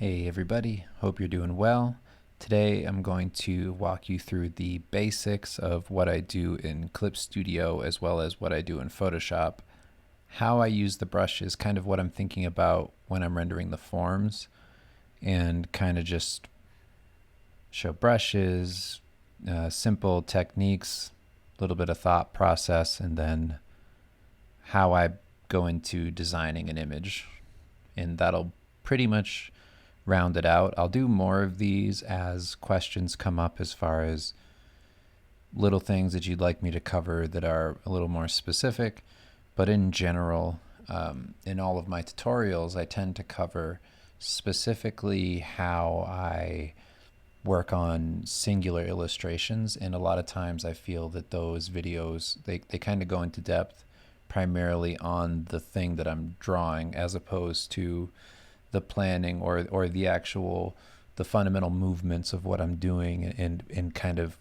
Hey everybody, hope you're doing well. Today I'm going to walk you through the basics of what I do in Clip Studio as well as what I do in Photoshop. How I use the brush is kind of what I'm thinking about when I'm rendering the forms, and kind of just show brushes, simple techniques, a little bit of thought process, and then how I go into designing an image. And that'll pretty much round it out. I'll do more of these as questions come up as far as little things that you'd like me to cover that are a little more specific. But in general, in all of my tutorials, I tend to cover specifically how I work on singular illustrations. And a lot of times I feel that those videos, they kind of go into depth primarily on the thing that I'm drawing as opposed to the planning or the fundamental movements of what I'm doing, and kind of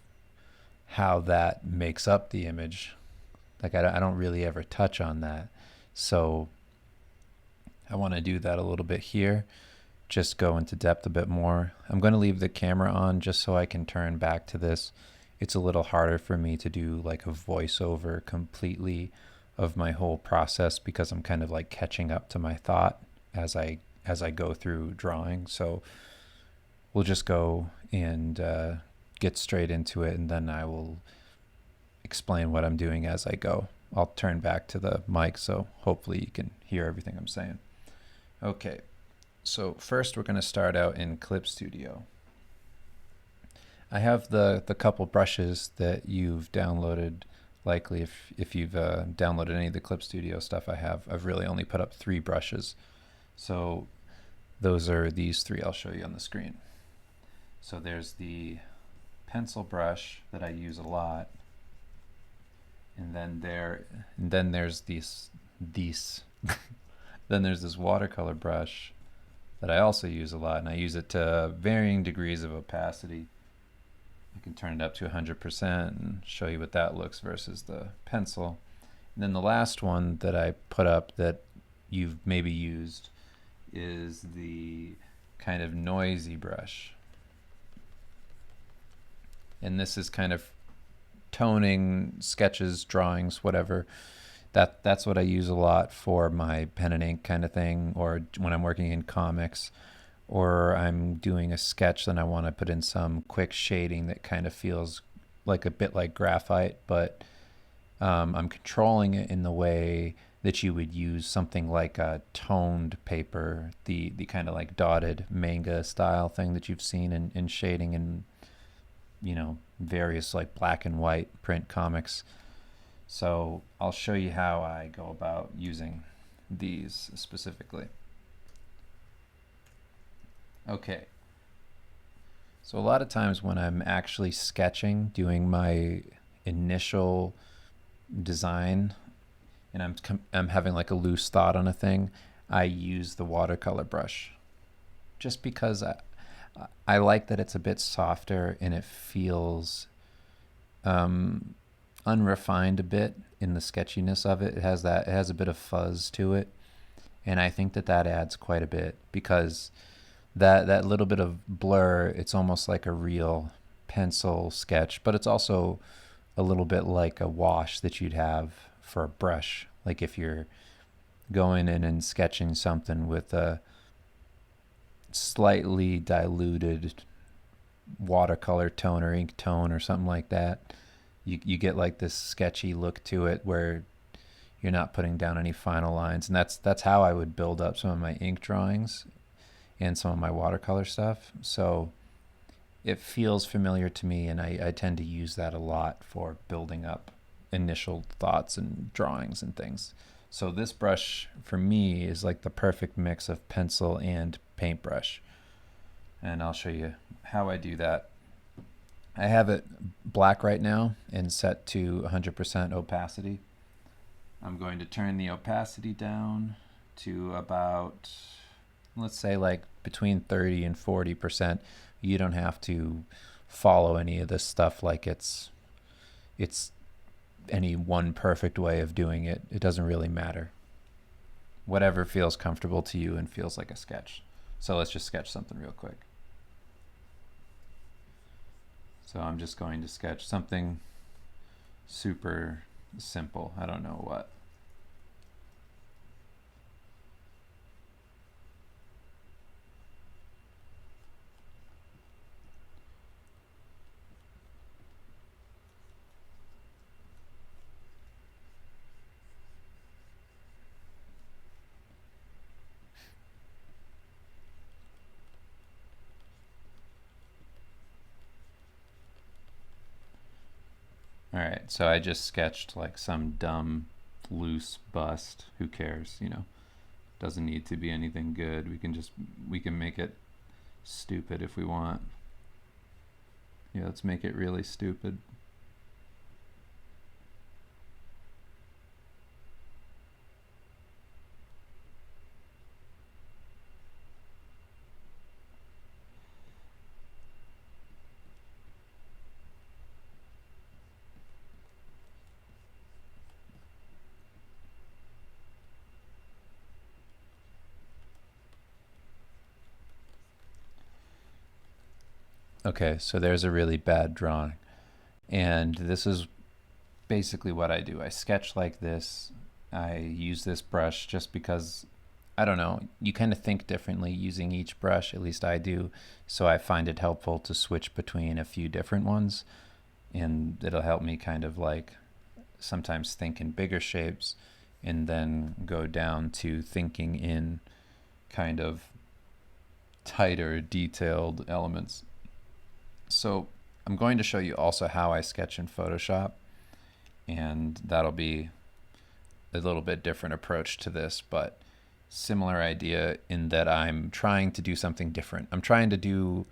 how that makes up the image. Like I don't really ever touch on that. So I want to do that a little bit here, just go into depth a bit more. I'm going to leave the camera on just so I can turn back to this. It's a little harder for me to do like a voiceover completely of my whole process because I'm kind of like catching up to my thought as I go through drawing. So we'll just go and get straight into it, and then I will explain what I'm doing as I go. I'll turn back to the mic so hopefully you can hear everything I'm saying. Okay, so first we're going to start out in Clip Studio. I have the couple brushes that you've downloaded. Likely if you've downloaded any of the Clip Studio stuff I've really only put up 3 brushes. So those are these 3 I'll show you on the screen. So there's the pencil brush that I use a lot, and then there's these then there's this watercolor brush that I also use a lot, and I use it to varying degrees of opacity. I can turn it up to 100% and show you what that looks versus the pencil. And then the last one that I put up that you've maybe used is the kind of noisy brush. And this is kind of toning, sketches, drawings, whatever. That's what I use a lot for my pen and ink kind of thing, or when I'm working in comics, or I'm doing a sketch and I want to put in some quick shading that kind of feels like a bit like graphite, but I'm controlling it in the way that you would use something like a toned paper, the kind of like dotted manga style thing that you've seen in shading in, various like black and white print comics. So I'll show you how I go about using these specifically. Okay. So a lot of times when I'm actually sketching, doing my initial design, and I'm having like a loose thought on a thing, I use the watercolor brush just because I like that it's a bit softer and it feels unrefined a bit in the sketchiness of it. It has a bit of fuzz to it, and I think that adds quite a bit because that little bit of blur, it's almost like a real pencil sketch, but it's also a little bit like a wash that you'd have for a brush. Like if you're going in and sketching something with a slightly diluted watercolor tone or ink tone or something like that, you get like this sketchy look to it where you're not putting down any final lines. And that's how I would build up some of my ink drawings and some of my watercolor stuff. So it feels familiar to me, and I tend to use that a lot for building up initial thoughts and drawings and things. So this brush for me is like the perfect mix of pencil and paintbrush, and I'll show you how I do that. I have it black right now and set to 100% opacity. I'm going to turn the opacity down to about, let's say like between 30 and 40%. You don't have to follow any of this stuff like it's any one perfect way of doing it. It doesn't really matter. Whatever feels comfortable to you and feels like a sketch. So let's just sketch something real quick. So I'm just going to sketch something super simple. I don't know what. All right, so I just sketched like some dumb, loose bust. Who cares, you know? Doesn't need to be anything good. We can make it stupid if we want. Yeah, let's make it really stupid. Okay, so there's a really bad drawing. And this is basically what I do. I sketch like this. I use this brush just because, I don't know, you kind of think differently using each brush, at least I do. So I find it helpful to switch between a few different ones. And it'll help me kind of like sometimes think in bigger shapes and then go down to thinking in kind of tighter, detailed elements. So I'm going to show you also how I sketch in Photoshop, and that'll be a little bit different approach to this, but similar idea in that I'm trying to do something different. I'm trying to do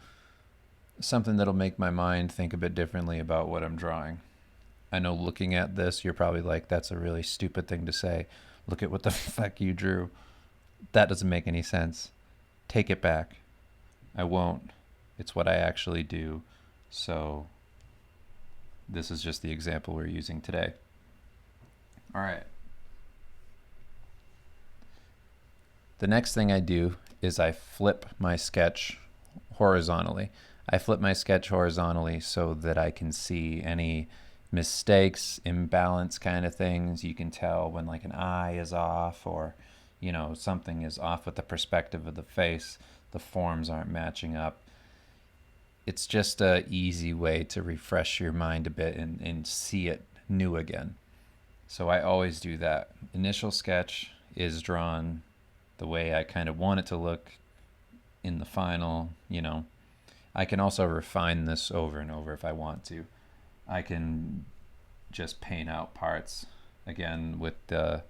something that'll make my mind think a bit differently about what I'm drawing. I know looking at this, you're probably like, that's a really stupid thing to say. Look at what the fuck you drew. That doesn't make any sense. Take it back. I won't. It's what I actually do. So this is just the example we're using today. All right. The next thing I do is I flip my sketch horizontally. I flip my sketch horizontally so that I can see any mistakes, imbalance kind of things. You can tell when like an eye is off, or you know, something is off with the perspective of the face. The forms aren't matching up. It's just a easy way to refresh your mind a bit and see it new again. So I always do that. Initial sketch is drawn the way I kind of want it to look in the final, you know. I can also refine this over and over if I want to. I can just paint out parts. Again, with the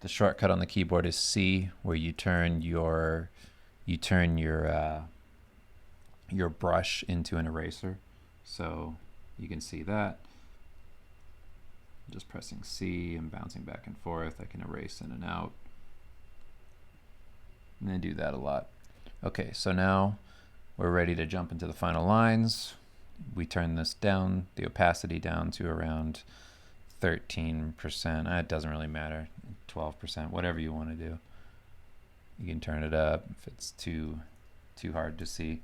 shortcut on the keyboard is C, where you turn your brush into an eraser. So you can see that. Just pressing C and bouncing back and forth, I can erase in and out. And I do that a lot. Okay, so now we're ready to jump into the final lines. We turn this down, the opacity down to around 13%. It doesn't really matter, 12%, whatever you want to do. You can turn it up if it's too hard to see.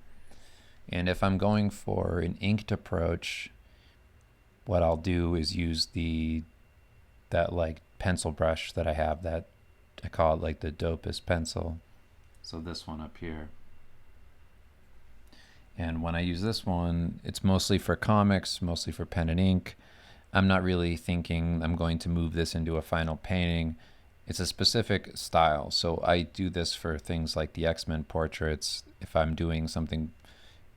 And if I'm going for an inked approach, what I'll do is use that like pencil brush that I have, that I call it like the dopest pencil. So this one up here. And when I use this one, it's mostly for comics, mostly for pen and ink. I'm not really thinking I'm going to move this into a final painting. It's a specific style. So I do this for things like the X-Men portraits, if I'm doing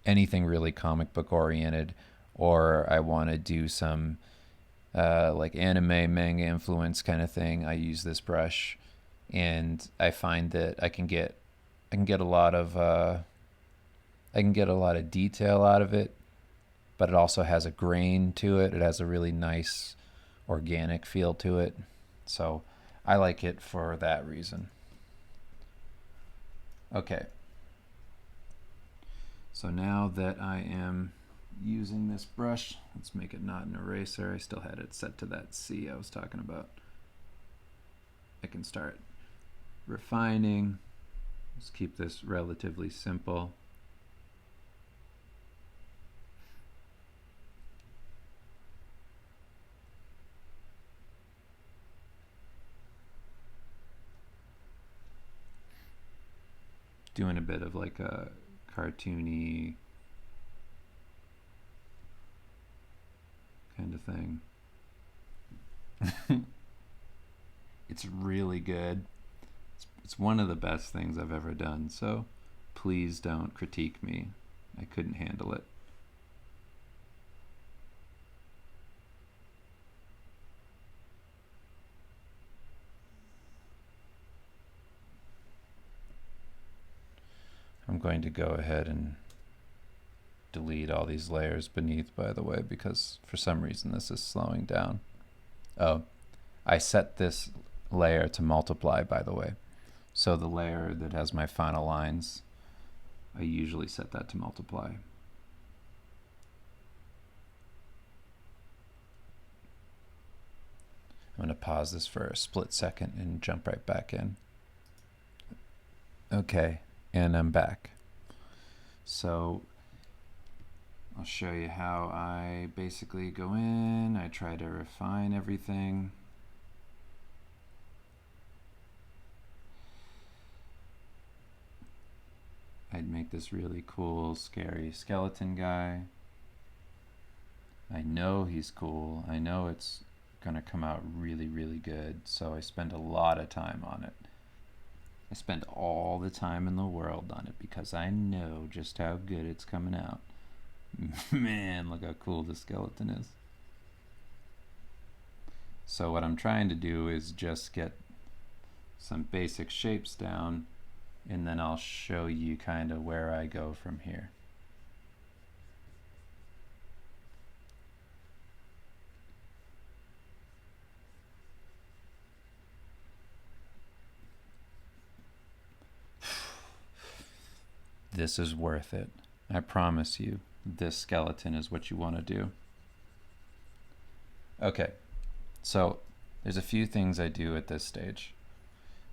anything really comic book oriented, or I want to do some like anime, manga influence kind of thing. I use this brush, and I find that I can get a lot of detail out of it, but it also has a grain to it. It has a really nice organic feel to it. So I like it for that reason. Okay. So now that I am using this brush, let's make it not an eraser. I still had it set to that C I was talking about. I can start refining. Let's keep this relatively simple. Doing a bit of like a cartoony kind of thing. It's really good. It's one of the best things I've ever done, so please don't critique me. I couldn't handle it. I'm going to go ahead and delete all these layers beneath, by the way, because for some reason this is slowing down. Oh, I set this layer to multiply, by the way. So the layer that has my final lines, I usually set that to multiply. I'm going to pause this for a split second and jump right back in. Okay, and I'm back. So I'll show you how I basically go in, I try to refine everything. I'd make this really cool, scary skeleton guy. I know he's cool. I know it's gonna come out really, really good, so I spend a lot of time on it. I spend all the time in the world on it because I know just how good it's coming out. Man, look how cool the skeleton is. So what I'm trying to do is just get some basic shapes down, and then I'll show you kind of where I go from here. This is worth it. I promise you, this skeleton is what you want to do. Okay, so there's a few things I do at this stage.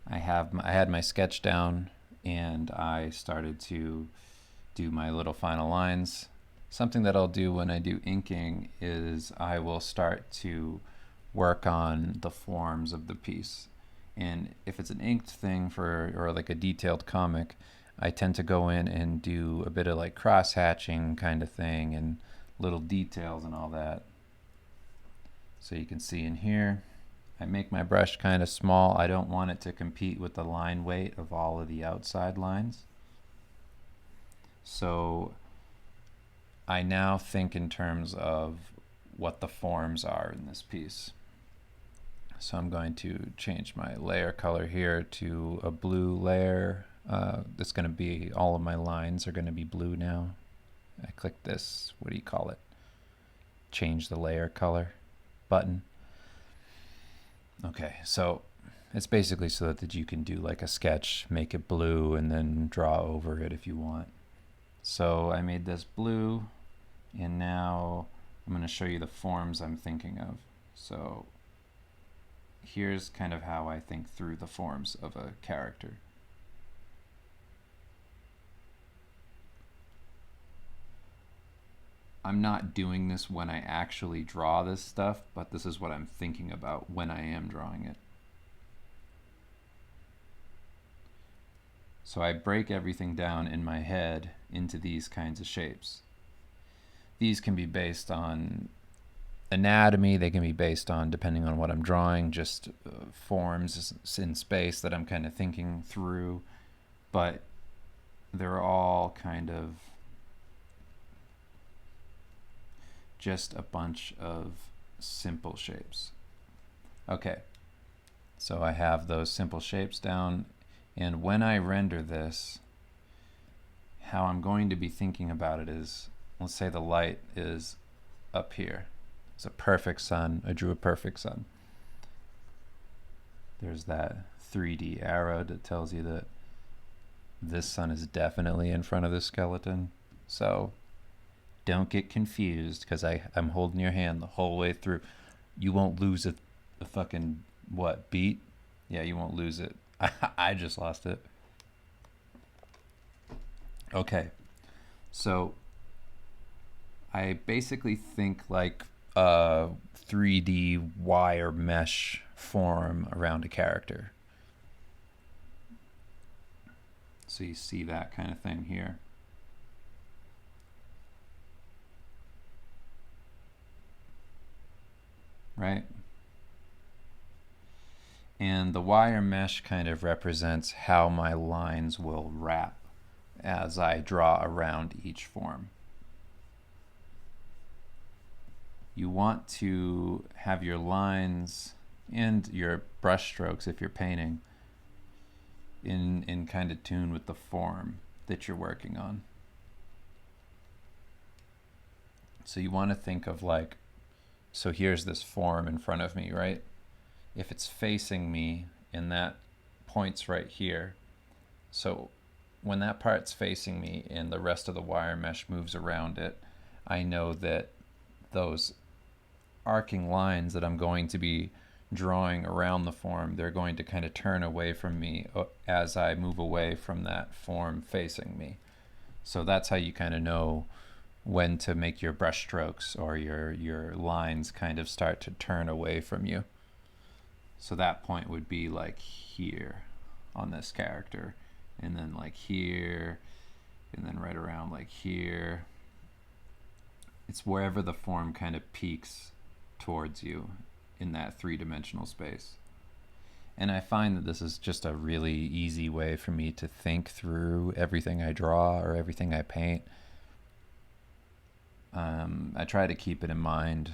I had my sketch down, and I started to do my little final lines. Something that I'll do when I do inking is I will start to work on the forms of the piece. And if it's an inked thing or like a detailed comic, I tend to go in and do a bit of like cross hatching kind of thing and little details and all that. So you can see in here, I make my brush kind of small. I don't want it to compete with the line weight of all of the outside lines. So I now think in terms of what the forms are in this piece. So I'm going to change my layer color here to a blue layer. It's going to be, all of my lines are going to be blue now. I click this, what do you call it? Change the layer color button. Okay, so it's basically so that you can do like a sketch, make it blue, and then draw over it if you want. So I made this blue, and now I'm going to show you the forms I'm thinking of. So here's kind of how I think through the forms of a character. I'm not doing this when I actually draw this stuff, but this is what I'm thinking about when I am drawing it. So I break everything down in my head into these kinds of shapes. These can be based on anatomy, they can be based on, depending on what I'm drawing, just forms in space that I'm kind of thinking through, but they're all kind of just a bunch of simple shapes. Okay, so I have those simple shapes down, and when I render this, how I'm going to be thinking about it is, let's say the light is up here. It's a perfect sun. I drew a perfect sun. There's that 3D arrow that tells you that this sun is definitely in front of the skeleton. So don't get confused, because I'm holding your hand the whole way through. You won't lose a fucking, what, beat? Yeah, you won't lose it. I just lost it. Okay, so I basically think like a 3D wire mesh form around a character. So you see that kind of thing here. Right? And the wire mesh kind of represents how my lines will wrap as I draw around each form. You want to have your lines and your brush strokes, if you're painting, in kind of tune with the form that you're working on. So you want to think of like, so here's this form in front of me, right? If it's facing me and that points right here, so when that part's facing me and the rest of the wire mesh moves around it, I know that those arcing lines that I'm going to be drawing around the form, they're going to kind of turn away from me as I move away from that form facing me. So that's how you kind of know when to make your brush strokes or your lines kind of start to turn away from you. So that point would be like here on this character, and then like here, and then right around like here. It's wherever the form kind of peaks towards you in that three-dimensional space. And I find that this is just a really easy way for me to think through everything I draw or everything I paint. I try to keep it in mind.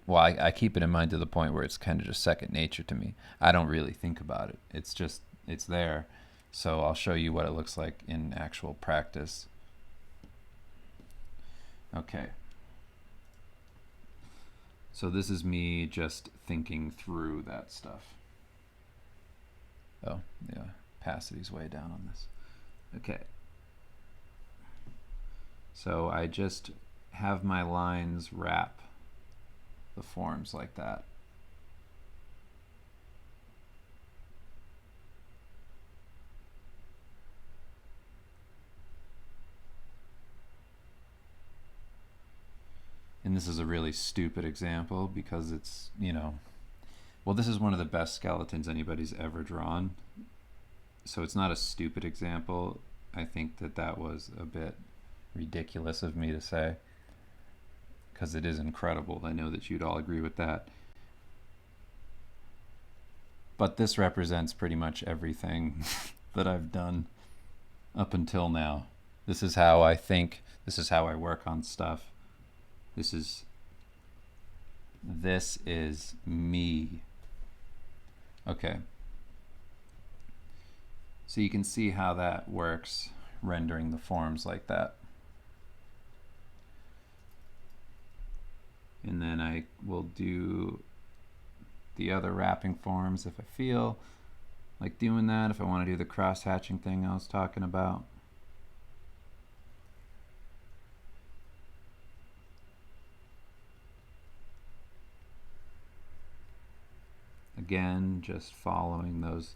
Well, I keep it in mind to the point where it's kind of just second nature to me. I don't really think about it. It's there. So I'll show you what it looks like in actual practice. Okay. So this is me just thinking through that stuff. Oh, yeah, opacity's way down on this. Okay. So I just have my lines wrap the forms like that. And this is a really stupid example because it's, well, this is one of the best skeletons anybody's ever drawn. So it's not a stupid example. I think that was a bit ridiculous of me to say, because it is incredible. I know that you'd all agree with that. But this represents pretty much everything that I've done up until now. This is how I think. This is how I work on stuff. This is me. Okay. So you can see how that works, rendering the forms like that. And then I will do the other wrapping forms if I feel like doing that, if I want to do the cross-hatching thing I was talking about. Again, just following those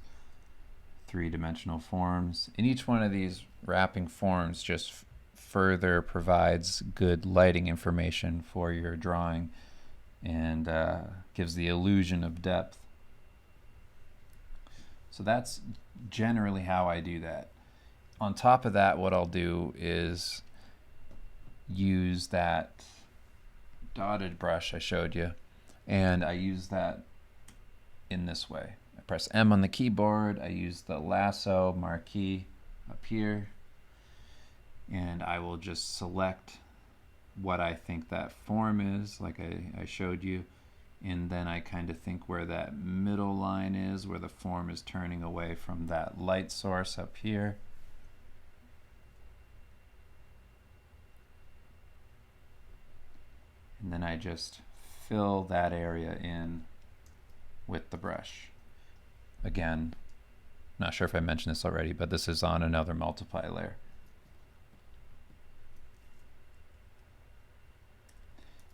three-dimensional forms. And each one of these wrapping forms just further provides good lighting information for your drawing and gives the illusion of depth. So that's generally how I do that. On top of that, what I'll do is use that dotted brush I showed you, and I use that in this way. I press M on the keyboard, I use the lasso marquee up here, and I will just select what I think that form is, like I showed you, and then I kind of think where that middle line is, where the form is turning away from that light source up here. And then I just fill that area in with the brush. Again, not sure if I mentioned this already, but this is on another multiply layer.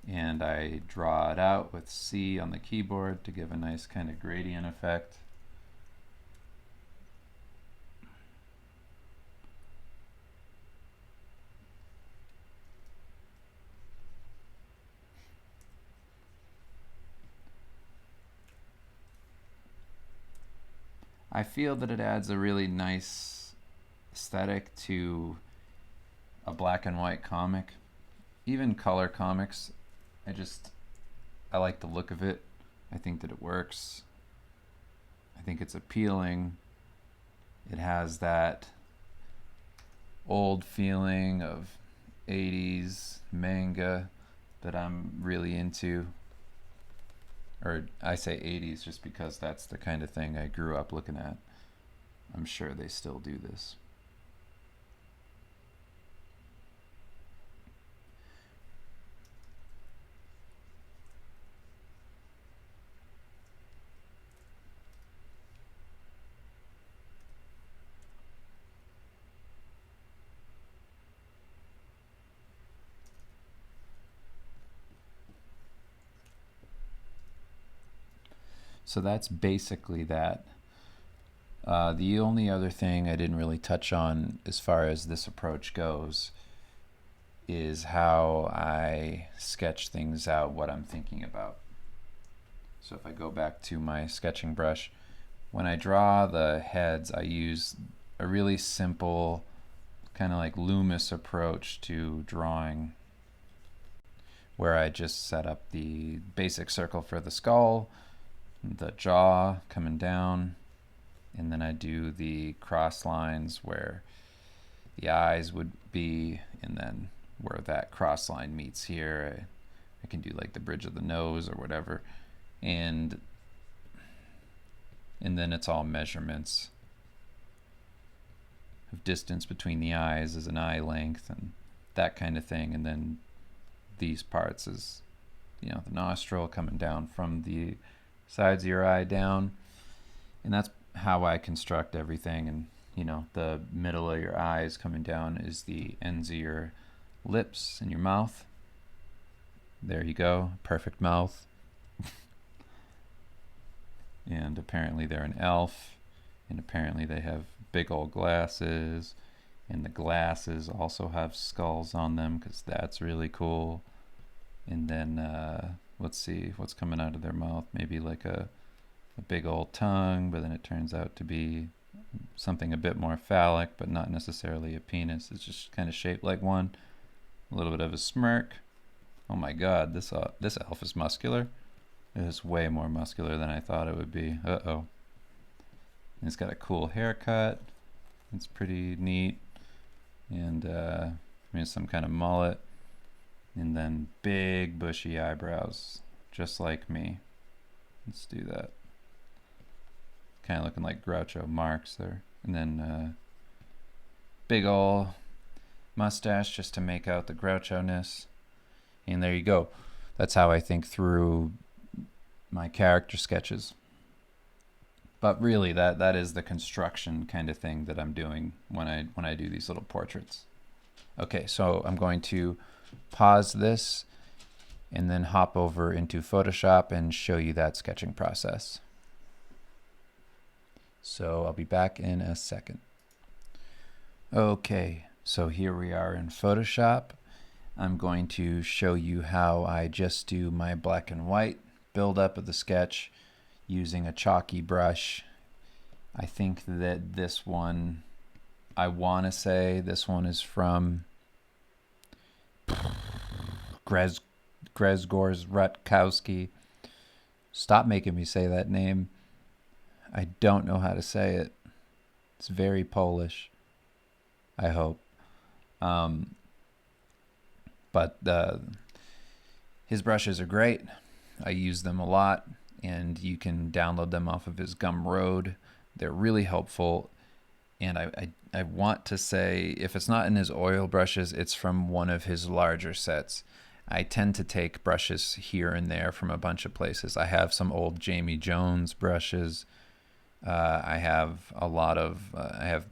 And I draw it out with C on the keyboard to give a nice kind of gradient effect. I feel that it adds a really nice aesthetic to a black and white comic. Even color comics, I like the look of it. I think that it works. I think it's appealing. It has that old feeling of 80s manga that I'm really into. Or I say 80s just because that's the kind of thing I grew up looking at. I'm sure they still do this. So that's basically that. The only other thing I didn't really touch on as far as this approach goes is how I sketch things out, what I'm thinking about. So if I go back to my sketching brush, when I draw the heads, I use a really simple, kind of like Loomis approach to drawing, where I just set up the basic circle for the skull, the jaw coming down, and then I do the cross lines where the eyes would be, and then where that cross line meets here, I can do like the bridge of the nose or whatever, and then it's all measurements of distance between the eyes as an eye length and that kind of thing, and then these parts is, you know, the nostril coming down from the sides of your eye down, and that's how I construct everything. And you know, the middle of your eyes coming down is the ends of your lips and your mouth. There you go, perfect mouth. And apparently they're an elf, and apparently they have big old glasses, and the glasses also have skulls on them because that's really cool. And then let's see what's coming out of their mouth. Maybe like a big old tongue, but then it turns out to be something a bit more phallic, but not necessarily a penis. It's just kind of shaped like one. A little bit of a smirk. Oh my god, this elf is muscular. It is way more muscular than I thought it would be. Uh-oh. And it's got a cool haircut. It's pretty neat. And some kind of mullet. And then big bushy eyebrows, just like me. Let's do that. Kind of looking like Groucho Marx there. And then big ol' mustache just to make out the Groucho-ness. And there you go. That's how I think through my character sketches. But really, that is the construction kind of thing that I'm doing when I do these little portraits. Okay, so I'm going to pause this and then hop over into Photoshop and show you that sketching process. So I'll be back in a second. Okay, so here we are in Photoshop. I'm going to show you how I just do my black and white build up of the sketch using a chalky brush. I think that this one, I want to say this one is from Grzegorz Rutkowski. Stop making me say that name. I don't know how to say it. It's very Polish, I hope. But his brushes are great. I use them a lot, and you can download them off of his Gumroad. They're really helpful. And I want to say, if it's not in his oil brushes, it's from one of his larger sets. I tend to take brushes here and there from a bunch of places. I have some old Jamie Jones brushes. I have I have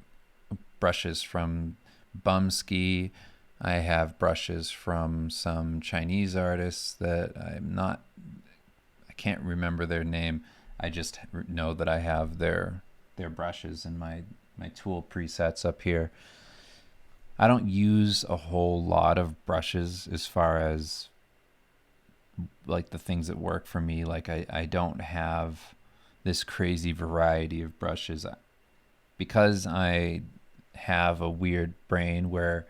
brushes from Bumsky. I have brushes from some Chinese artists that I can't remember their name. I just know that I have their brushes in my tool presets up here. I don't use a whole lot of brushes as far as like the things that work for me. Like I don't have this crazy variety of brushes. Because I have a weird brain where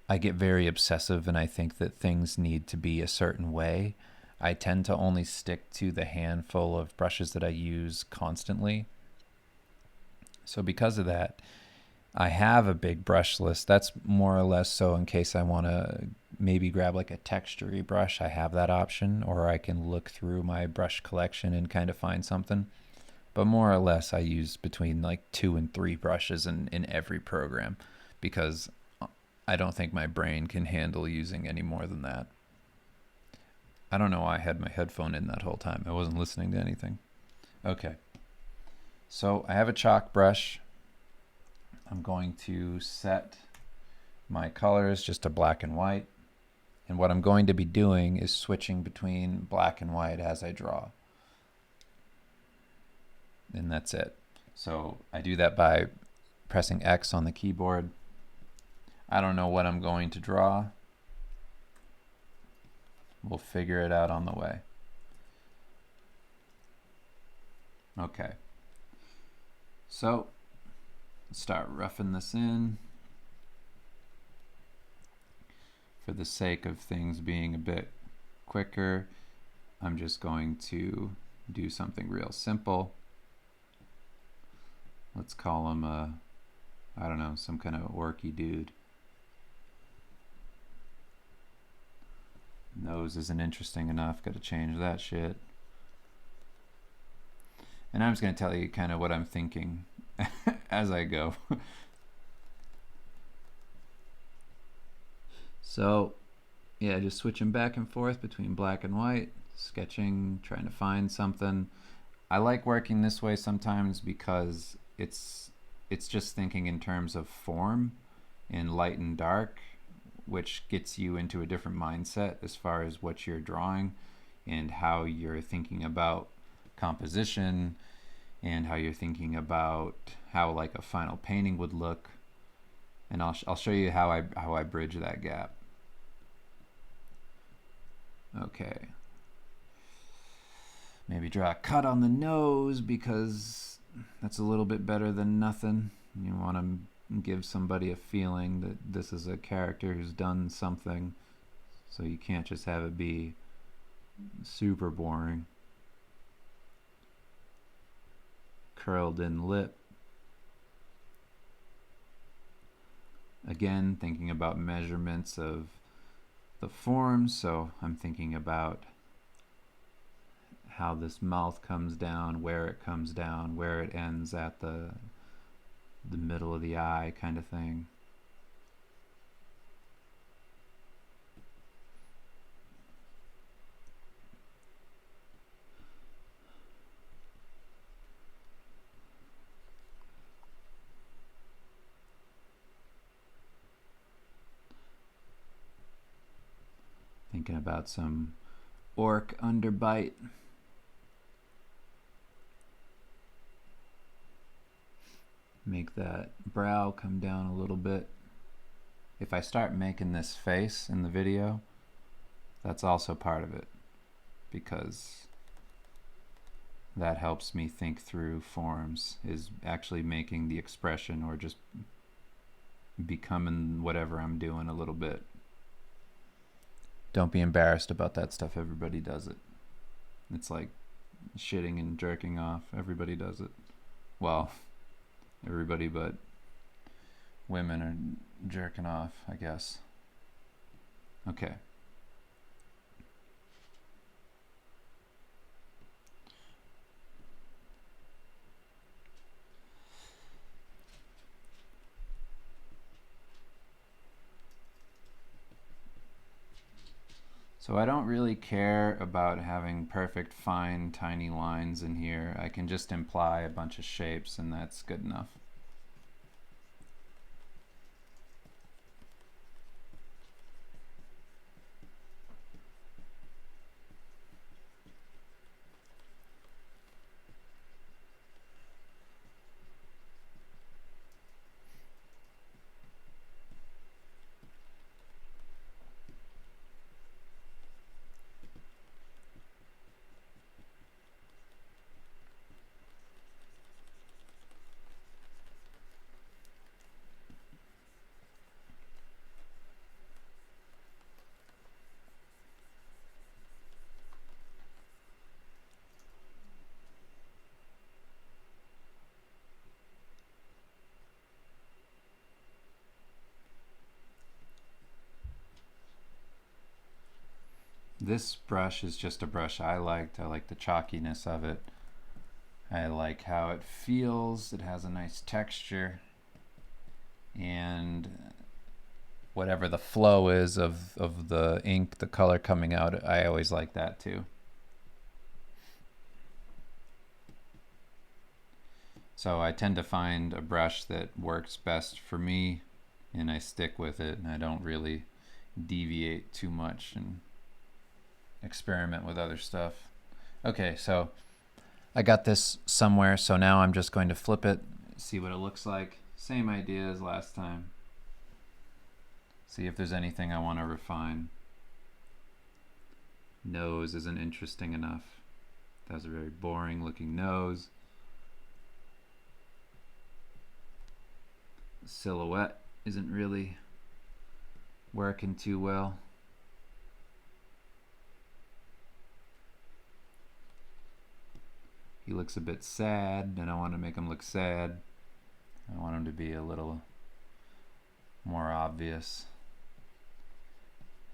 I get very obsessive and I think that things need to be a certain way, I tend to only stick to the handful of brushes that I use constantly. So because of that, I have a big brush list. That's more or less so in case I want to maybe grab like a textury brush. I have that option, or I can look through my brush collection and kind of find something. But more or less, I use between like 2 and 3 brushes in every program because I don't think my brain can handle using any more than that. I don't know why I had my headphone in that whole time. I wasn't listening to anything. Okay. So I have a chalk brush. I'm going to set my colors just to black and white. And what I'm going to be doing is switching between black and white as I draw. And that's it. So I do that by pressing X on the keyboard. I don't know what I'm going to draw. We'll figure it out on the way. Okay. So let's start roughing this in. For the sake of things being a bit quicker, I'm just going to do something real simple. Let's call him I don't know, some kind of orky dude. Nose isn't interesting enough, gotta change that shit. And I'm just gonna tell you kind of what I'm thinking as I go. So yeah, just switching back and forth between black and white, sketching, trying to find something. I like working this way sometimes because it's just thinking in terms of form and light and dark, which gets you into a different mindset as far as what you're drawing and how you're thinking about composition and how you're thinking about how like a final painting would look. And I'll show you how I bridge that gap. Okay. Maybe draw a cut on the nose because that's a little bit better than nothing. You want to give somebody a feeling that this is a character who's done something, so you can't just have it be super boring. Curled in lip. Again, thinking about measurements of the form, so I'm thinking about how this mouth comes down, where it comes down, where it ends at the middle of the eye kind of thing. Thinking about some orc underbite. Make that brow come down a little bit. If I start making this face in the video, that's also part of it, because that helps me think through forms, is actually making the expression or just becoming whatever I'm doing a little bit. Don't be embarrassed about that stuff. Everybody does it. It's like shitting and jerking off. Everybody does it. Well, everybody but women are jerking off, I guess. Okay. So I don't really care about having perfect, fine, tiny lines in here. I can just imply a bunch of shapes and that's good enough. this brush is just a brush I liked. I like the chalkiness of it. I like how it feels. It has a nice texture. And whatever the flow is of the ink, the color coming out, I always like that too. So I tend to find a brush that works best for me, and I stick with it, and I don't really deviate too much and experiment with other stuff. Okay, so I got this somewhere, so now I'm just going to flip it, see what it looks like. Same idea as last time. See if there's anything I want to refine. Nose isn't interesting enough. That's a very boring looking nose. Silhouette isn't really working too well. He looks a bit sad, and I want to make him look sad. I want him to be a little more obvious.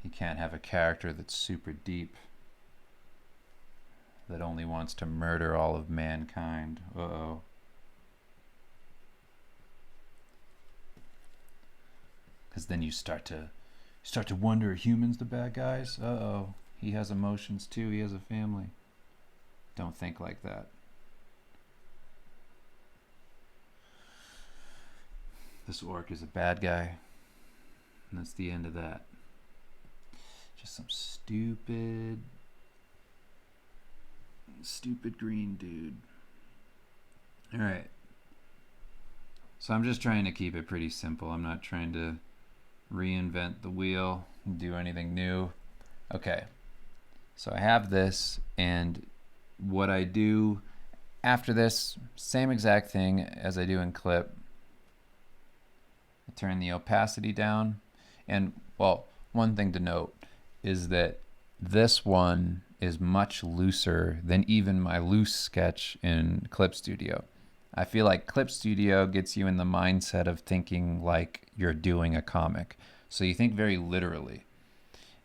He can't have a character that's super deep, that only wants to murder all of mankind. Uh-oh. Because then you start to wonder, are humans the bad guys? Uh-oh. He has emotions too. He has a family. Don't think like that. This orc is a bad guy. And that's the end of that. Just some stupid green dude. Alright. So I'm just trying to keep it pretty simple. I'm not trying to reinvent the wheel and do anything new. Okay. So I have this, and what I do after this, same exact thing as I do in Clip. I turn the opacity down, and well, one thing to note is that this one is much looser than even my loose sketch in Clip Studio. I feel like Clip Studio gets you in the mindset of thinking like you're doing a comic. So you think very literally.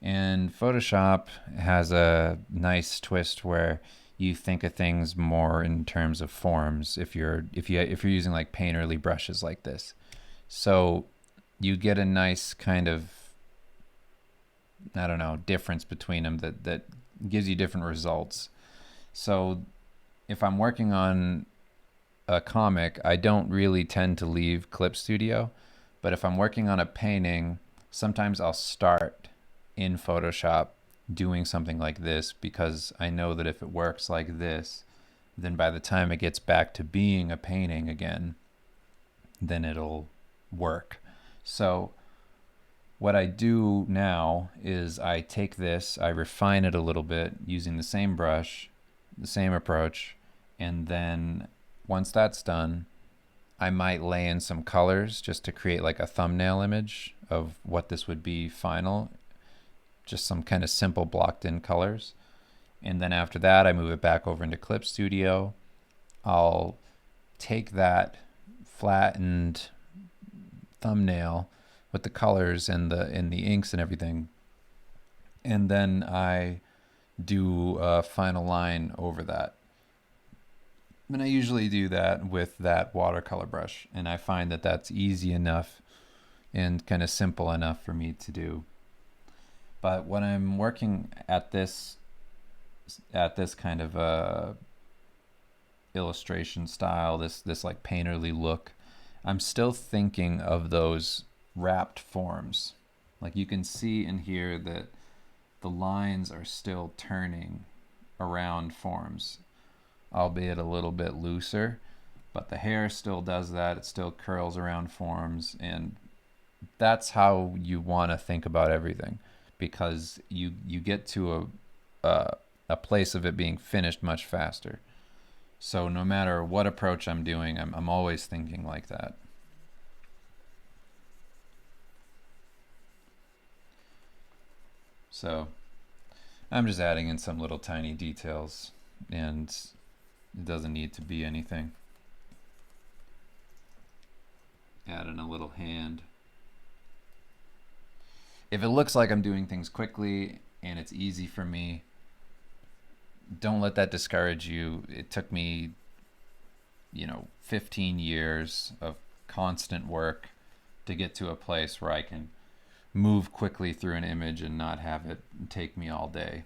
And Photoshop has a nice twist where you think of things more in terms of forms if you're using like painterly brushes like this. So you get a nice kind of, I don't know, difference between them that gives you different results. So if I'm working on a comic, I don't really tend to leave Clip Studio, but if I'm working on a painting, sometimes I'll start in Photoshop doing something like this, because I know that if it works like this, then by the time it gets back to being a painting again, then it'll work. So what I do now is I take this, I refine it a little bit using the same brush, the same approach, and then once that's done, I might lay in some colors just to create like a thumbnail image of what this would be final. Just some kind of simple blocked in colors. And then after that, I move it back over into Clip Studio. I'll take that flattened thumbnail with the colors and the inks and everything, and then I do a final line over that. And I usually do that with that watercolor brush, and I find that that's easy enough and kind of simple enough for me to do. But when I'm working at this kind of illustration style, this like painterly look, I'm still thinking of those wrapped forms. Like you can see in here that the lines are still turning around forms, albeit a little bit looser, but the hair still does that. It still curls around forms, and that's how you want to think about everything, because you get to a place of it being finished much faster. So no matter what approach I'm doing, I'm always thinking like that. So I'm just adding in some little tiny details, and it doesn't need to be anything. Add in a little hand. If it looks like I'm doing things quickly and it's easy for me. Don't let that discourage you. It took me, 15 years of constant work to get to a place where I can move quickly through an image and not have it take me all day.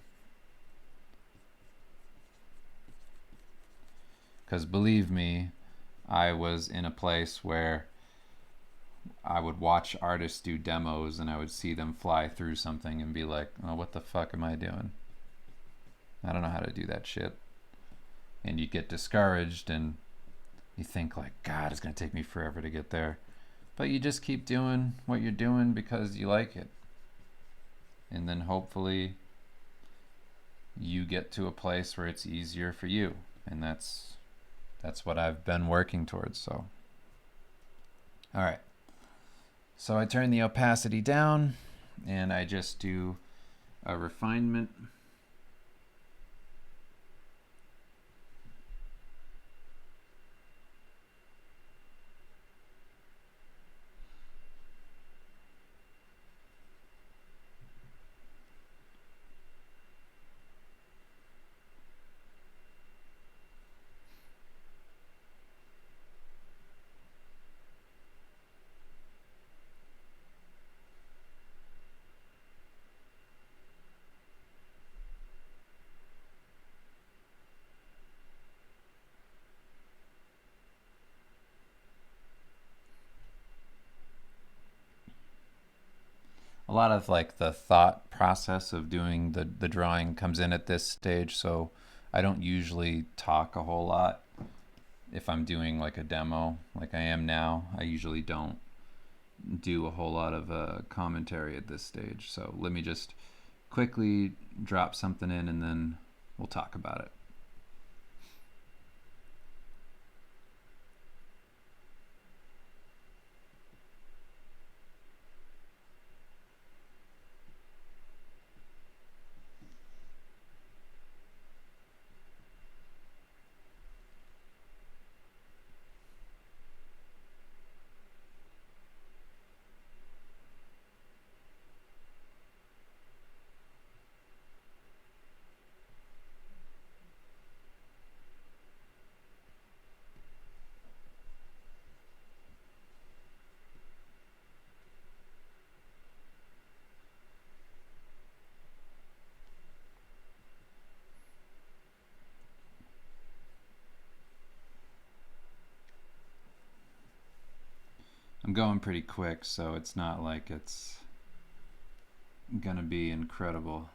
Because believe me, I was in a place where I would watch artists do demos and I would see them fly through something and be like, oh, what the fuck am I doing? I don't know how to do that shit. And you get discouraged and you think like, God, it's going to take me forever to get there. But you just keep doing what you're doing because you like it. And then hopefully you get to a place where it's easier for you. And that's what I've been working towards. So, all right. So I turn the opacity down and I just do a refinement. A lot of like the thought process of doing the drawing comes in at this stage, so I don't usually talk a whole lot. If I'm doing like a demo like I am now, I usually don't do a whole lot of commentary at this stage. So let me just quickly drop something in and then we'll talk about it. I'm going pretty quick, so it's not like it's gonna be incredible.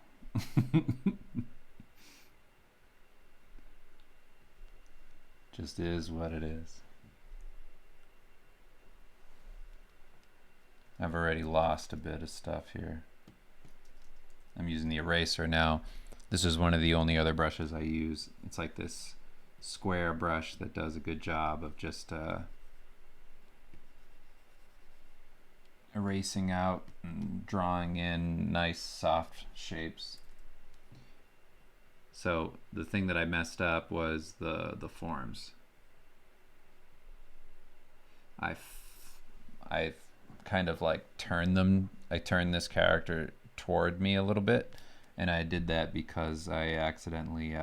Just is what it is. I've already lost a bit of stuff here. I'm using the eraser now. This is one of the only other brushes I use. It's like this square brush that does a good job of just erasing out and drawing in nice soft shapes. So the thing that I messed up was the forms. I've kind of like turned them. I turned this character toward me a little bit, and I did that because I accidentally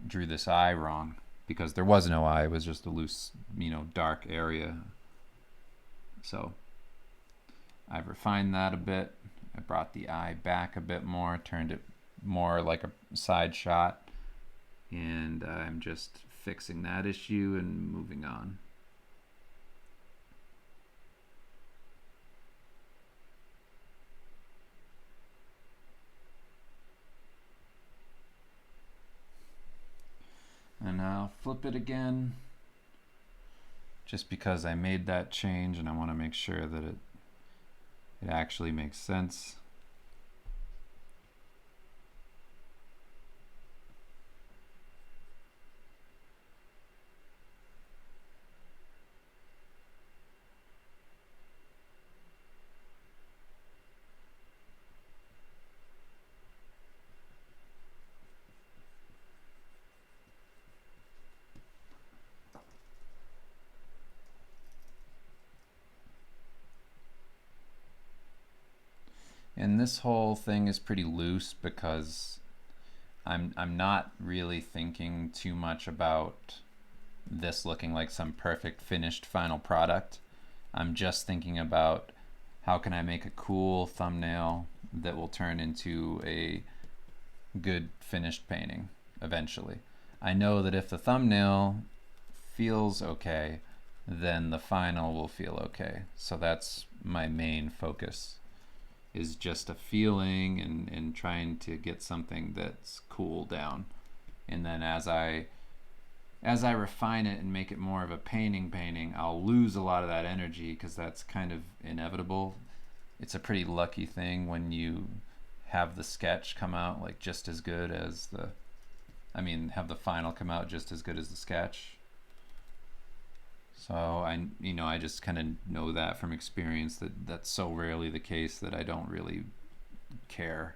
drew this eye wrong, because there was no eye. It was just a loose, dark area. So I've refined that a bit. I brought the eye back a bit more, turned it more like a side shot, and I'm just fixing that issue and moving on. And I'll flip it again, just because I made that change and I want to make sure that it actually makes sense. And this whole thing is pretty loose because I'm not really thinking too much about this looking like some perfect finished final product. I'm just thinking about how can I make a cool thumbnail that will turn into a good finished painting eventually. I know that if the thumbnail feels okay, then the final will feel okay. So that's my main focus, is just a feeling and trying to get something that's cool down. And then as I refine it and make it more of a painting, I'll lose a lot of that energy because that's kind of inevitable. It's a pretty lucky thing when you have the sketch come out like just as good as have the final come out just as good as the sketch. So I just kind of know that from experience that that's so rarely the case that I don't really care.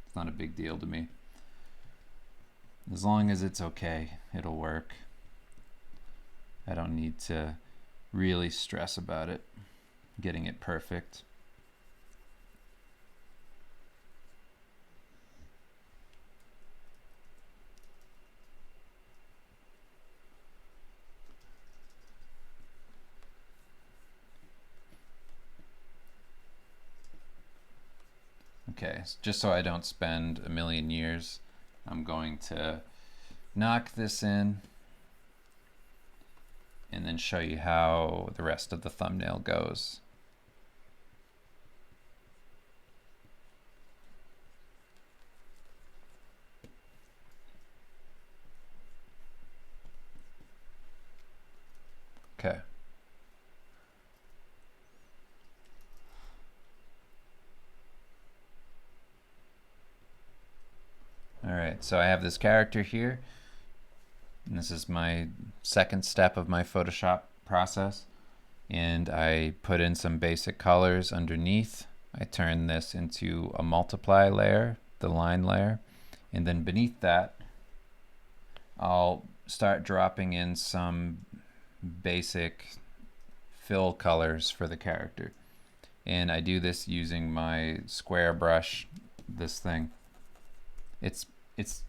It's not a big deal to me. As long as it's okay, it'll work. I don't need to really stress about it, getting it perfect. Okay, just so I don't spend a million years, I'm going to knock this in and then show you how the rest of the thumbnail goes. Okay. Alright, so I have this character here, and this is my second step of my Photoshop process, and I put in some basic colors underneath. I turn this into a multiply layer, the line layer, and then beneath that I'll start dropping in some basic fill colors for the character. And I do this using my square brush, this thing. It's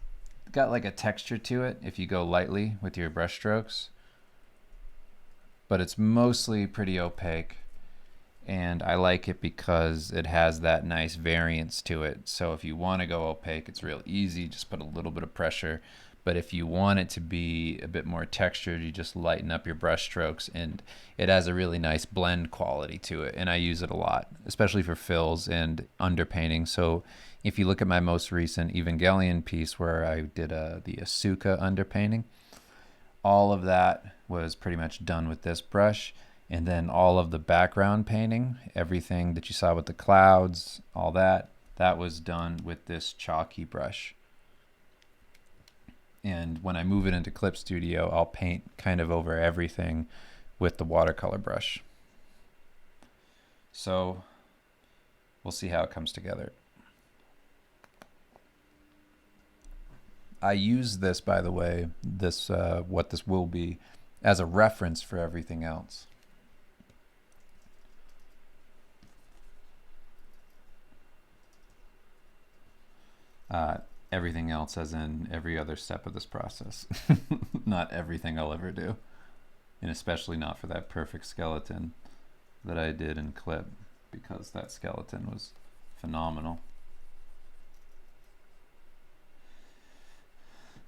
got like a texture to it if you go lightly with your brush strokes, but it's mostly pretty opaque, and I like it because it has that nice variance to it. So if you want to go opaque, it's real easy, just put a little bit of pressure. But if you want it to be a bit more textured, you just lighten up your brush strokes, and it has a really nice blend quality to it. And I use it a lot, especially for fills and underpainting. So if you look at my most recent Evangelion piece where I did the Asuka underpainting, all of that was pretty much done with this brush. And then all of the background painting, everything that you saw with the clouds, all that was done with this chalky brush. And when I move it into Clip Studio, I'll paint kind of over everything with the watercolor brush. So we'll see how it comes together. I use this, by the way, this what this will be, as a reference for everything else. Everything else as in every other step of this process. Not everything I'll ever do. And especially not for that perfect skeleton that I did in Clip, because that skeleton was phenomenal.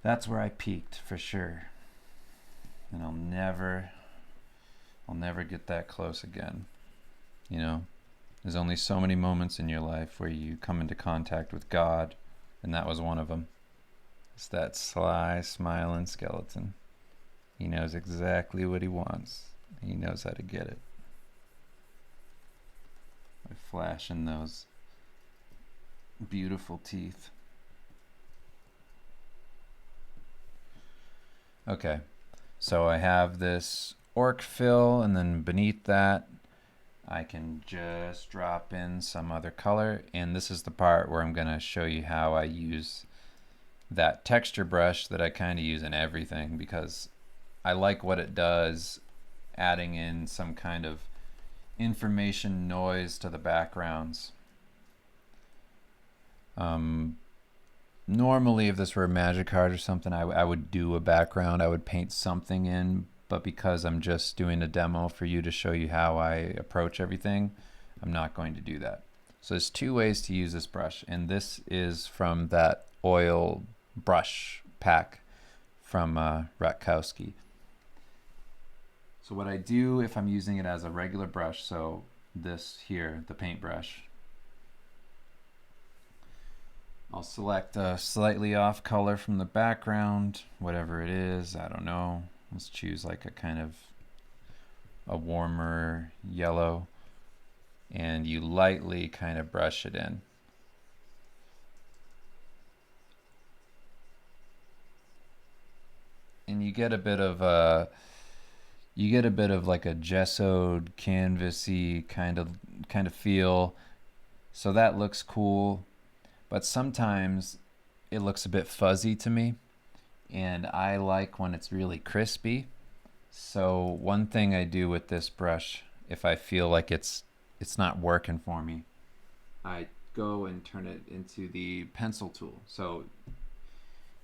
That's where I peaked for sure. And I'll never get that close again. You know, there's only so many moments in your life where you come into contact with God, and that was one of them. It's that sly, smiling skeleton. He knows exactly what he wants. He knows how to get it. By flashing those beautiful teeth. Okay, so I have this orc fill, and then beneath that I can just drop in some other color, and this is the part where I'm going to show you how I use that texture brush that I kind of use in everything, because I like what it does, adding in some kind of information noise to the backgrounds. Normally, if this were a magic card or something, I would do a background. I would paint something in, but because I'm just doing a demo for you to show you how I approach everything, I'm not going to do that. So there's two ways to use this brush, and this is from that oil brush pack from Rutkowski. So what I do if I'm using it as a regular brush, so this here, the paintbrush, I'll select a slightly off color from the background, whatever it is, I don't know. Let's choose like a kind of a warmer yellow, and you lightly kind of brush it in. And you get a bit of like a gessoed, canvasy kind of feel. So that looks cool. But sometimes it looks a bit fuzzy to me, and I like when it's really crispy. So one thing I do with this brush, if I feel like it's not working for me, I go and turn it into the pencil tool. So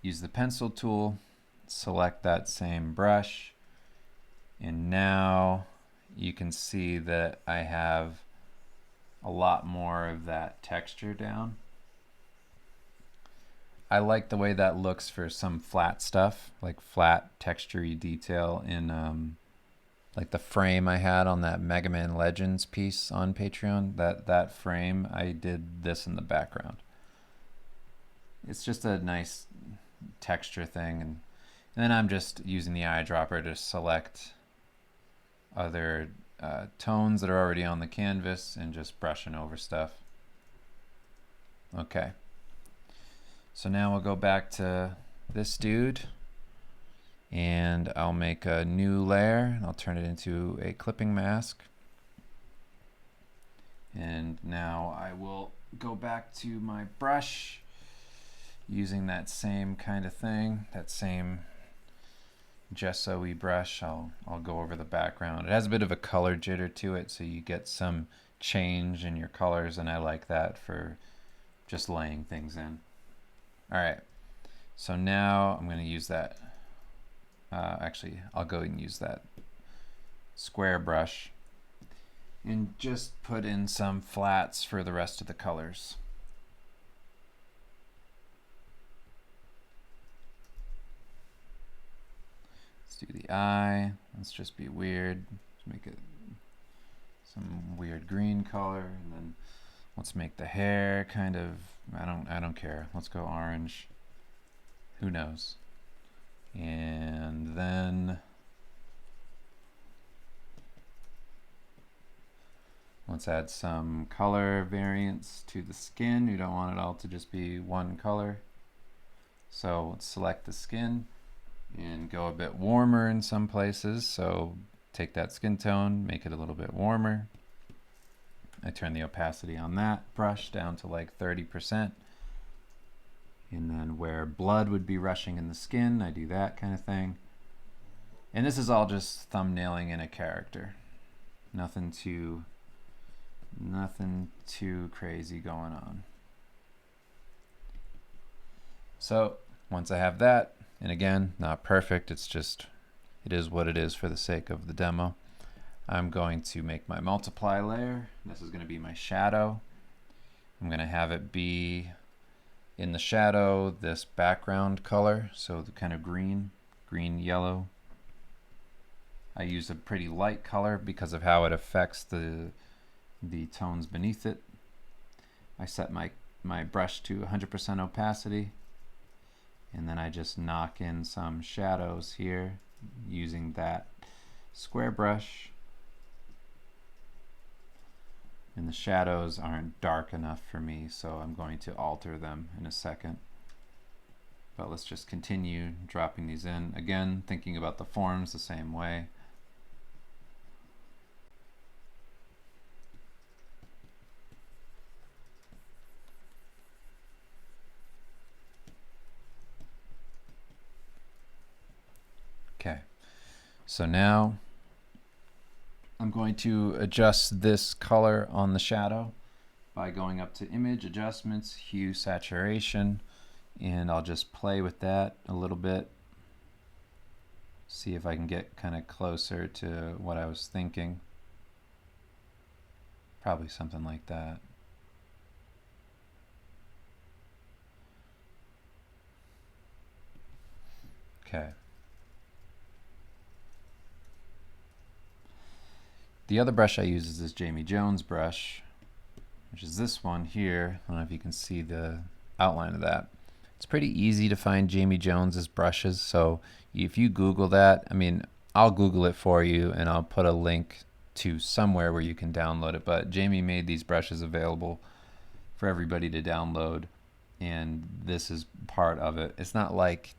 use the pencil tool, select that same brush, and now you can see that I have a lot more of that texture down. I like the way that looks for some flat stuff, like flat textury detail in like the frame I had on that Mega Man Legends piece on Patreon. That frame, I did this in the background. It's just a nice texture thing, and then I'm just using the eyedropper to select other tones that are already on the canvas and just brushing over stuff. Okay. So now we'll go back to this dude, and I'll make a new layer, and I'll turn it into a clipping mask. And now I will go back to my brush using that same kind of thing, that same gesso-y brush. I'll go over the background. It has a bit of a color jitter to it, so you get some change in your colors, and I like that for just laying things in. All right, so now I'm going to use that. Actually, I'll go and use that square brush and just put in some flats for the rest of the colors. Let's do the eye. Let's just be weird. Let's make it some weird green color, and then let's make the hair kind of, I don't care. Let's go orange. Who knows? And then let's add some color variance to the skin. You don't want it all to just be one color. So let's select the skin and go a bit warmer in some places. So take that skin tone, make it a little bit warmer. I turn the opacity on that brush down to like 30%. And then where blood would be rushing in the skin, I do that kind of thing. And this is all just thumbnailing in a character. Nothing too crazy going on. So once I have that, and again, not perfect, it is what it is for the sake of the demo. I'm going to make my multiply layer. This is going to be my shadow. I'm going to have it be in the shadow this background color, so the kind of green yellow. I use a pretty light color because of how it affects the tones beneath it. I set my brush to 100% opacity, and then I just knock in some shadows here using that square brush. And the shadows aren't dark enough for me, so I'm going to alter them in a second. But let's just continue dropping these in. Again, thinking about the forms the same way. Okay, so now I'm going to adjust this color on the shadow by going up to Image, Adjustments, Hue, Saturation, and I'll just play with that a little bit. See if I can get kind of closer to what I was thinking. Probably something like that. Okay. The other brush I use is this Jamie Jones brush, which is this one here. I don't know if you can see the outline of that. It's pretty easy to find Jamie Jones's brushes, so if you Google that, I mean, I'll Google it for you and I'll put a link to somewhere where you can download it, but Jamie made these brushes available for everybody to download, and this is part of it. It's not like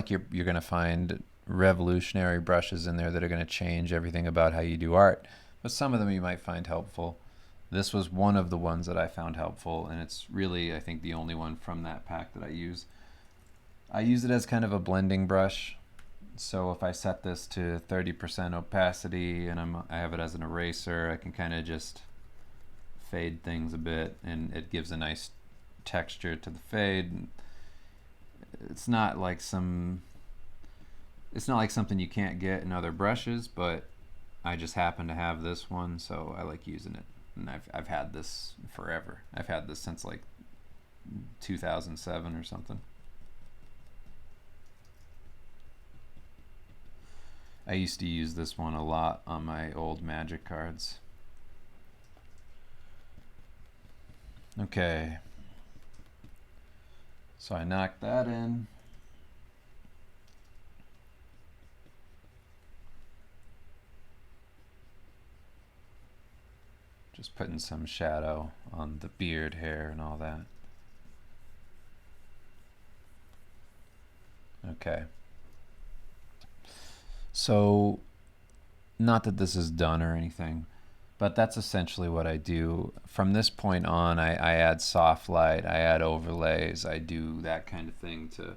you're going to find revolutionary brushes in there that are going to change everything about how you do art, but some of them you might find helpful. This was one of the ones that I found helpful, and it's really, I think, the only one from that pack that I use. I use it as kind of a blending brush. So if I set this to 30% opacity and I have it as an eraser, I can kind of just fade things a bit, and it gives a nice texture to the fade. It's not like something you can't get in other brushes, but I just happen to have this one, so I like using it. And I've had this forever. I've had this since like 2007 or something. I used to use this one a lot on my old Magic cards. Okay. So I knocked that in. Just putting some shadow on the beard hair and all that. Okay. So, not that this is done or anything, but that's essentially what I do. From this point on, I add soft light, I add overlays, I do that kind of thing to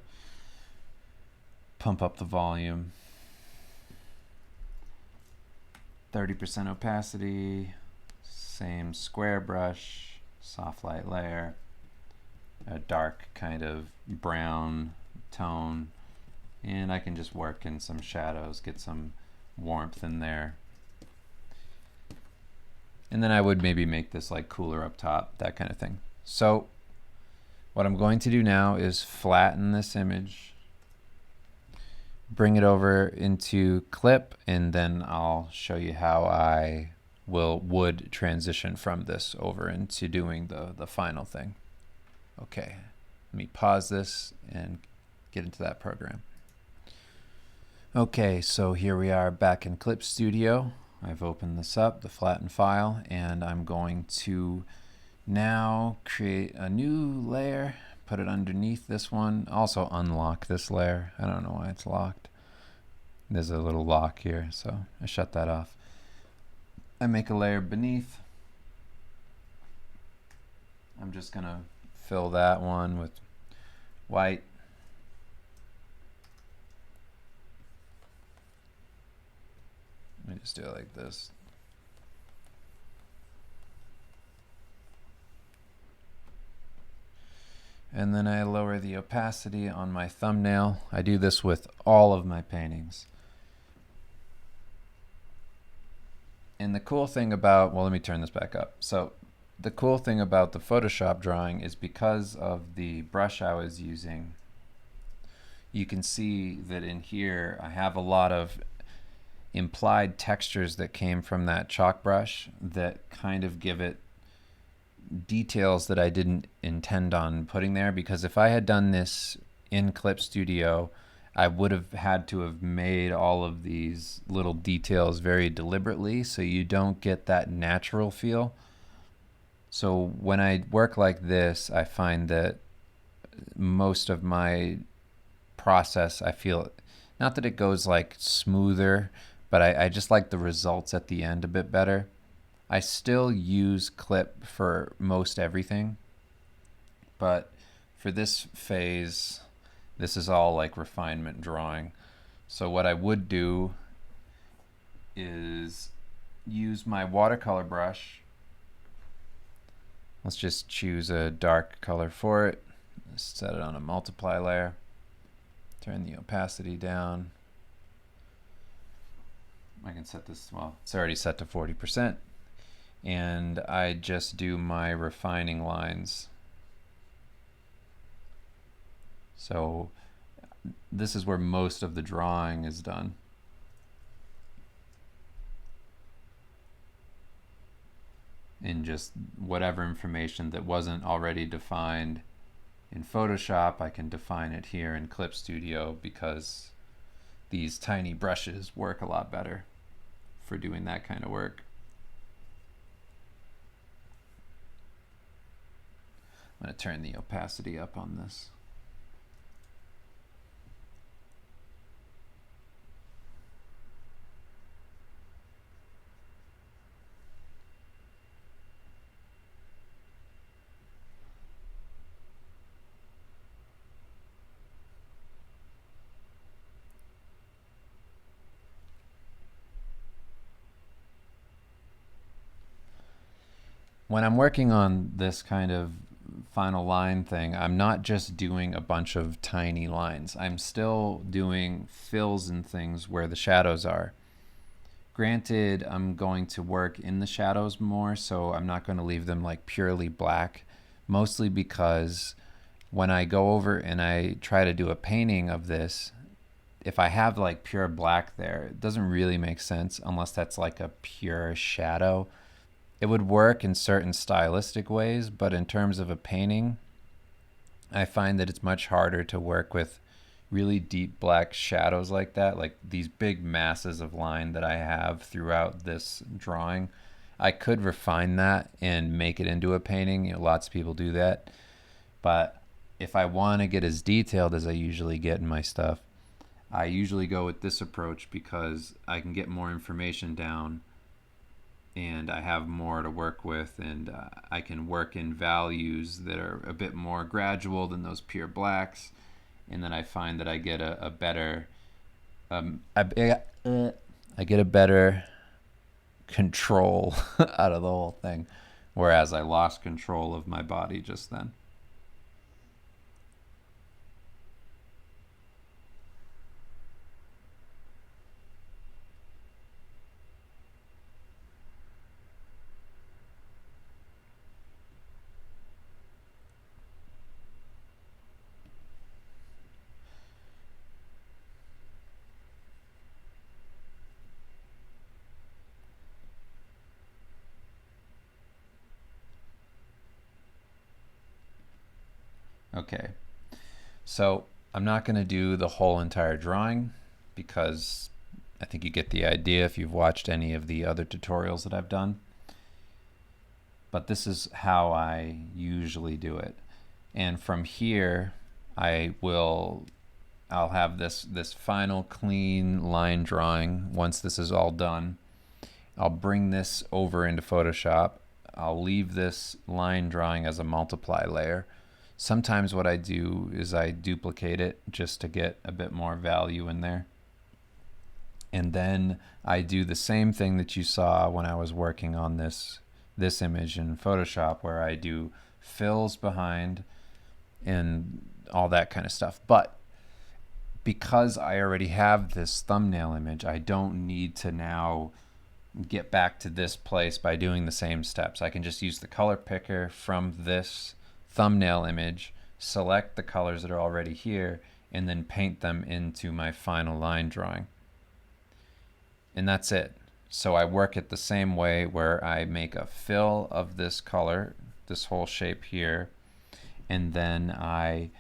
pump up the volume. 30% opacity, same square brush, soft light layer, a dark kind of brown tone, and I can just work in some shadows, get some warmth in there. And then I would maybe make this like cooler up top, that kind of thing. So what I'm going to do now is flatten this image, bring it over into clip, and then I'll show you how I would transition from this over into doing the final thing. Okay, let me pause this and get into that program. Okay, so here we are back in Clip Studio. I've opened this up, the flattened file, and I'm going to now create a new layer, put it underneath this one, also unlock this layer. I don't know why it's locked. There's a little lock here, so I shut that off. I make a layer beneath. I'm just gonna fill that one with white. Let me just do it like this. And then I lower the opacity on my thumbnail. I do this with all of my paintings. And the cool thing about, well, let me turn this back up. So the cool thing about the Photoshop drawing is because of the brush I was using, you can see that in here I have a lot of implied textures that came from that chalk brush that kind of give it details that I didn't intend on putting there, because if I had done this in Clip Studio, I would have had to have made all of these little details very deliberately so you don't get that natural feel. So when I work like this, I find that most of my process, I feel, not that it goes like smoother, but I just like the results at the end a bit better. I still use Clip for most everything, but for this phase, this is all like refinement drawing. So what I would do is use my watercolor brush Let's just choose a dark color for it. Set it on a multiply layer. Turn the opacity down. I can set this, well, it's already set to 40%. And I just do my refining lines. So this is where most of the drawing is done. In just whatever information that wasn't already defined in Photoshop, I can define it here in Clip Studio because these tiny brushes work a lot better for doing that kind of work. I'm going to turn the opacity up on this. When I'm working on this kind of final line thing, I'm not just doing a bunch of tiny lines. I'm still doing fills and things where the shadows are. Granted, I'm going to work in the shadows more, so I'm not going to leave them like purely black, mostly because when I go over and I try to do a painting of this, if I have like pure black there, it doesn't really make sense unless that's like a pure shadow. It would work in certain stylistic ways, but in terms of a painting, I find that it's much harder to work with really deep black shadows like that, like these big masses of line that I have throughout this drawing. I could refine that and make it into a painting. Lots of people do that. But if I want to get as detailed as I usually get in my stuff, I usually go with this approach because I can get more information down and I have more to work with, and I can work in values that are a bit more gradual than those pure blacks, and then I find that I get a better I get a better control out of the whole thing, whereas I lost control of my body just then. Okay, so I'm not going to do the whole entire drawing because I think you get the idea if you've watched any of the other tutorials that I've done. But this is how I usually do it. And from here, I'll have this final clean line drawing. Once this is all done, I'll bring this over into Photoshop. I'll leave this line drawing as a multiply layer. Sometimes what I do is I duplicate it just to get a bit more value in there. And then I do the same thing that you saw when I was working on this image in Photoshop, where I do fills behind and all that kind of stuff. But because I already have this thumbnail image, I don't need to now get back to this place by doing the same steps. I can just use the color picker from this thumbnail image, select the colors that are already here, and then paint them into my final line drawing. And that's it. So I work it the same way, where I make a fill of this color, this whole shape here, and then I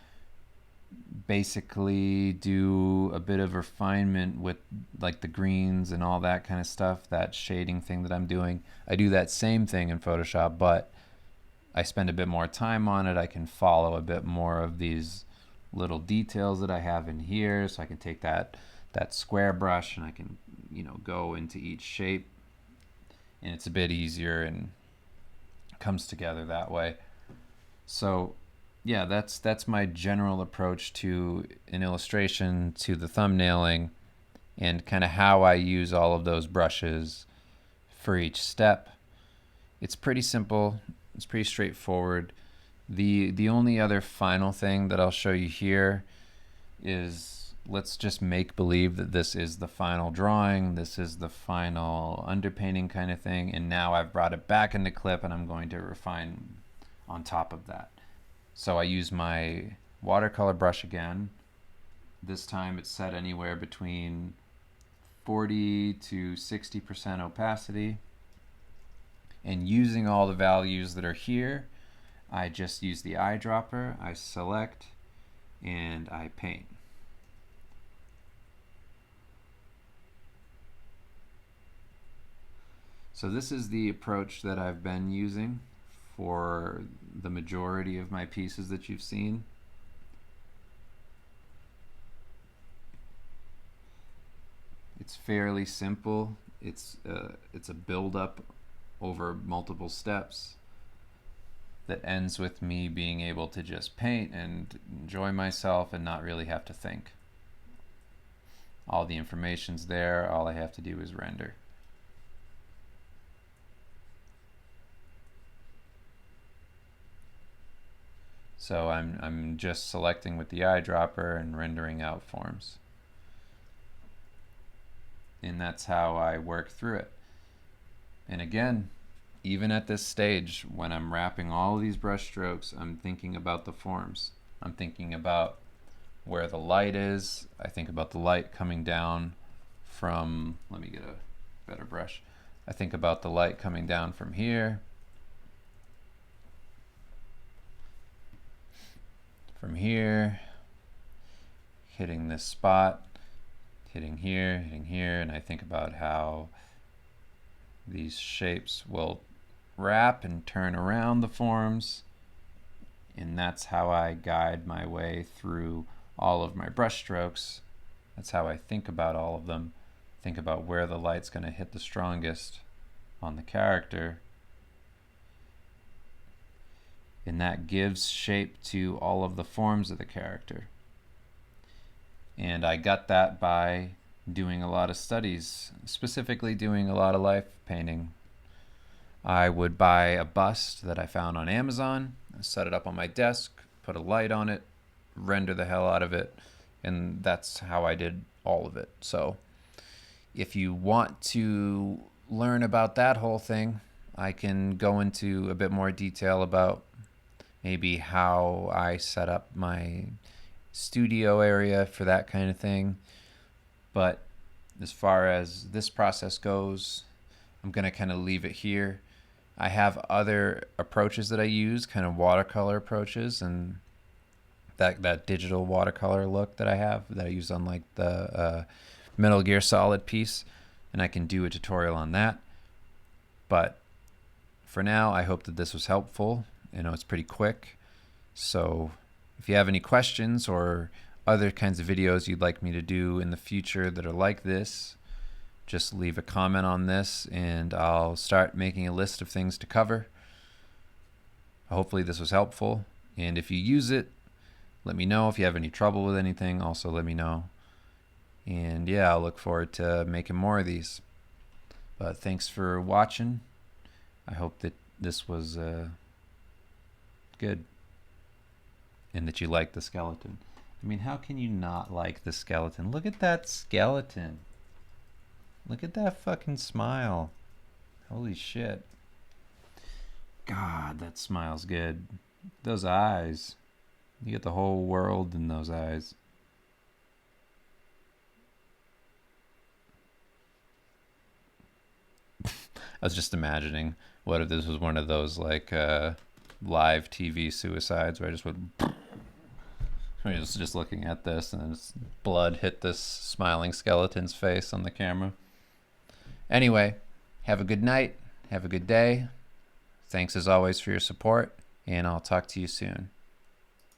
basically do a bit of refinement with like the greens and all that kind of stuff, that shading thing that I'm doing. I do that same thing in Photoshop, but I spend a bit more time on it. I can follow a bit more of these little details that I have in here, so I can take that square brush and I can, go into each shape, and it's a bit easier and comes together that way. So yeah, that's my general approach to an illustration, to the thumbnailing, and kind of how I use all of those brushes for each step. It's pretty simple. It's pretty straightforward. The only other final thing that I'll show you here is, let's just make believe that this is the final drawing, this is the final underpainting kind of thing, and now I've brought it back into Clip and I'm going to refine on top of that. So I use my watercolor brush again. This time it's set anywhere between 40 to 60% opacity. And using all the values that are here, I just use the eyedropper, I select, and I paint. So this is the approach that I've been using for the majority of my pieces that you've seen. It's fairly simple. It's a build-up over multiple steps that ends with me being able to just paint and enjoy myself and not really have to think. All the information's there, all I have to do is render. So I'm just selecting with the eyedropper and rendering out forms. And that's how I work through it. And again, even at this stage, when I'm wrapping all of these brush strokes, I'm thinking about the forms. I'm thinking about where the light is. I think about the light coming down from, let me get a better brush. I think about the light coming down from here, hitting this spot, hitting here, and I think about how these shapes will wrap and turn around the forms, and that's how I guide my way through all of my brush strokes. That's how I think about all of them. Think about where the light's going to hit the strongest on the character, and that gives shape to all of the forms of the character. And I got that by doing a lot of studies, specifically doing a lot of life painting. I would buy a bust that I found on Amazon, set it up on my desk, put a light on it, render the hell out of it, and that's how I did all of it. So if you want to learn about that whole thing, I can go into a bit more detail about maybe how I set up my studio area for that kind of thing. But as far as this process goes, I'm going to kind of leave it here. I have other approaches that I use, kind of watercolor approaches, and that digital watercolor look that I have that I use on like the Metal Gear Solid piece, and I can do a tutorial on that. But for now, I hope that this was helpful. You know, it's pretty quick. So if you have any questions or other kinds of videos you'd like me to do in the future that are like this, just leave a comment on this and I'll start making a list of things to cover. Hopefully this was helpful, and if you use it, let me know. If you have any trouble with anything, also let me know. And yeah, I'll look forward to making more of these. But thanks for watching. I hope that this was good and that you like the skeleton. I mean, how can you not like the skeleton? Look at that skeleton. Look at that fucking smile. Holy shit. God, that smile's good. Those eyes. You get the whole world in those eyes. I was just imagining, what if this was one of those like live TV suicides where I just would just looking at this and blood hit this smiling skeleton's face on the camera. Anyway, have a good night, have a good day. Thanks as always for your support, and I'll talk to you soon.